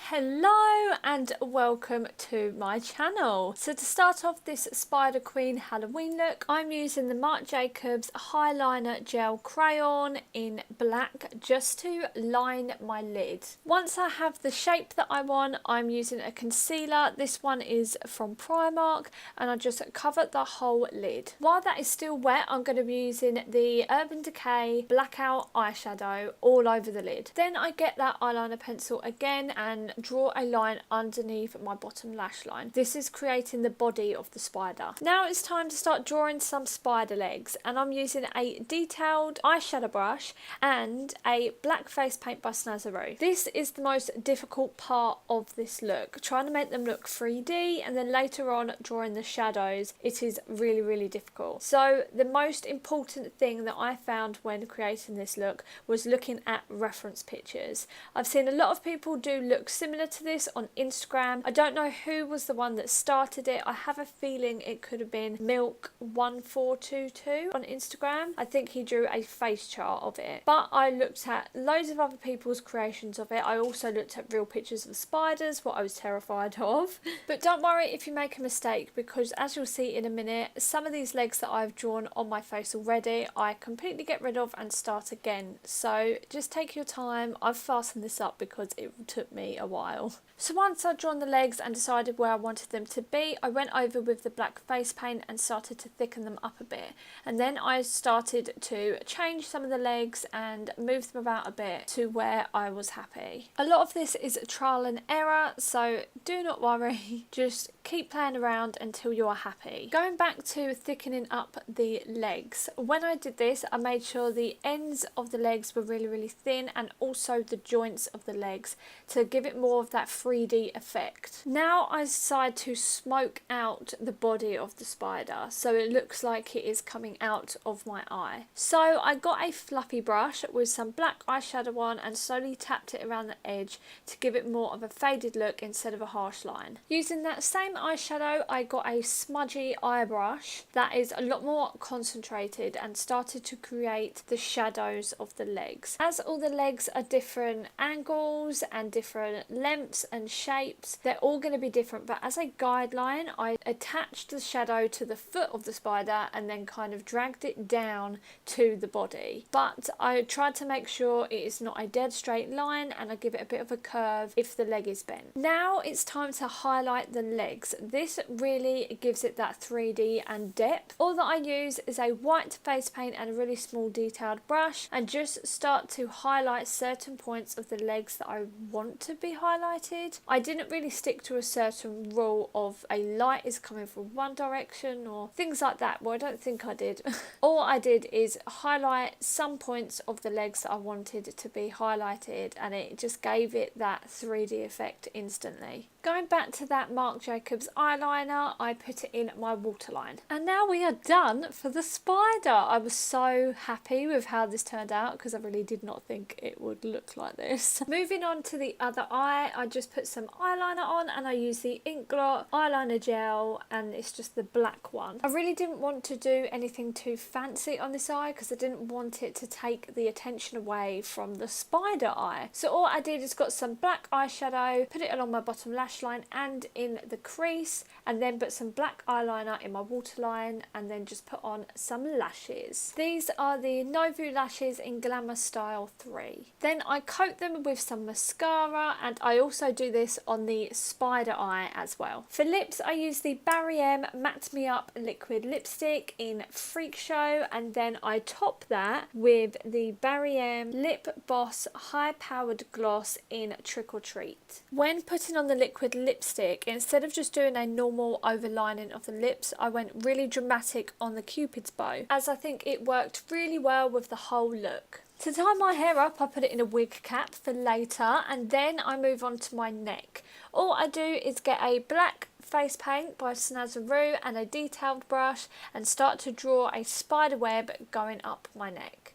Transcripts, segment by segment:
Hello and welcome to my channel. So to start off this Spider Queen Halloween look, I'm using the Marc Jacobs Highliner Gel Crayon in black just to line my lid. Once I have the shape that I want, I'm using a concealer. This one is from Primark and I just cover the whole lid. While that is still wet, I'm going to be using the Urban Decay Blackout eyeshadow all over the lid. Then I get that eyeliner pencil again and draw a line underneath my bottom lash line. This is creating the body of the spider. Now it's time to start drawing some spider legs, and I'm using a detailed eyeshadow brush and a black face paint by Snazaroo. This is the most difficult part of this look, trying to make them look 3D, and then later on drawing the shadows. It is really difficult. So the most important thing that I found when creating this look was looking at reference pictures. I've seen a lot of people do looks similar to this on Instagram. I don't know who was the one that started it. I have a feeling it could have been Milk1422 on Instagram. I think he drew a face chart of it. But I looked at loads of other people's creations of it. I also looked at real pictures of spiders, what I was terrified of. But don't worry if you make a mistake, because as you'll see in a minute, some of these legs that I've drawn on my face already, I completely get rid of and start again. So just take your time. I've fastened this up because it took me a while. So once I'd drawn the legs and decided where I wanted them to be, I went over with the black face paint and started to thicken them up a bit. And then I started to change some of the legs and move them about a bit to where I was happy. A lot of this is trial and error, so do not worry. Just keep playing around until you are happy. Going back to thickening up the legs, when I did this, I made sure the ends of the legs were really thin, and also the joints of the legs to give it more of that 3D effect. Now I decide to smoke out the body of the spider so it looks like it is coming out of my eye. So I got a fluffy brush with some black eyeshadow on and slowly tapped it around the edge to give it more of a faded look instead of a harsh line. Using that same eyeshadow, I got a smudgy eye brush that is a lot more concentrated and started to create the shadows of the legs. As all the legs are different angles and different lengths and shapes, they're all going to be different, but as a guideline I attached the shadow to the foot of the spider and then kind of dragged it down to the body, but I tried to make sure it is not a dead straight line and I give it a bit of a curve if the leg is bent. Now it's time to highlight the legs. This really gives it that 3D and depth. All that I use is a white face paint and a really small detailed brush, and just start to highlight certain points of the legs that I want to be highlighted. I didn't really stick to a certain rule of a light is coming from one direction or things like that. Well, I don't think I did. All I did is highlight some points of the legs that I wanted to be highlighted, and it just gave it that 3D effect instantly. Going back to that Marc Jacobs eyeliner, I put it in my waterline. And now we are done for the spider. I was so happy with how this turned out because I really did not think it would look like this. Moving on to the other eye, I just put some eyeliner on and I use the INGLOT Eyeliner Gel, and it's just the black one. I really didn't want to do anything too fancy on this eye because I didn't want it to take the attention away from the spider eye. So all I did is got some black eyeshadow, put it along my bottom lash line and in the crease crease, and then put some black eyeliner in my waterline, and then just put on some lashes. These are the Nouveau lashes in Glamour Style 3. Then I coat them with some mascara, and I also do this on the spider eye as well. For lips, I use the Marianne MatteMeUp liquid lipstick in Freak Show, and then I top that with the Marianne Lip Boss High Powered Gloss in Trick or Treat. When putting on the liquid lipstick, instead of just doing a normal overlining of the lips, I went really dramatic on the Cupid's bow, as I think it worked really well with the whole look. To tie my hair up, I put it in a wig cap for later, and then I move on to my neck. All I do is get a black face paint by Snazaroo and a detailed brush and start to draw a spider web going up my neck.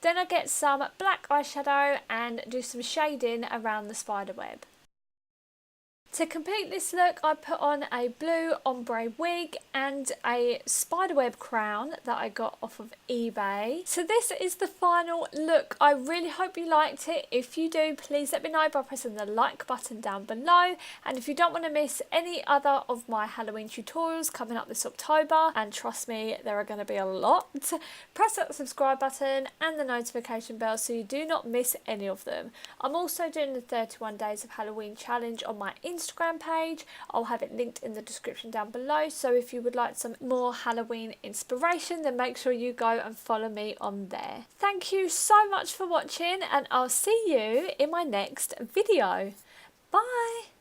Then I get some black eyeshadow and do some shading around the spider web. To complete this look, I put on a blue ombre wig and a spiderweb crown that I got off of eBay. So this is the final look. I really hope you liked it. If you do, please let me know by pressing the like button down below. And if you don't want to miss any other of my Halloween tutorials coming up this October, and trust me, there are going to be a lot, press that subscribe button and the notification bell so you do not miss any of them. I'm also doing the 31 Days of Halloween challenge on my Instagram page. I'll have it linked in the description down below, so if you would like some more Halloween inspiration, then make sure you go and follow me on there. Thank you so much for watching, and I'll see you in my next video. Bye!